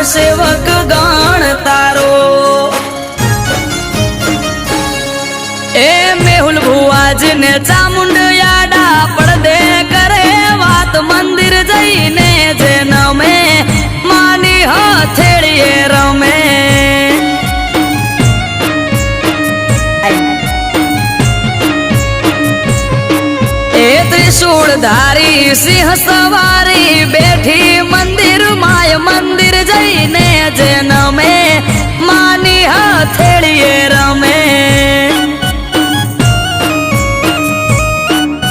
સેવક ગણ તારો એ મેહુલ ભુવાજીને ચામુંડ યાડા પડદે કરે વાત મંદિર જઈને જેન મેં માની હથેળીએ રમે એ ત્રિશૂળધારી સિંહ સવારી બેઠી મંદિર માય મંદિર જઈને જેન મેં માની હથેળીએ રમે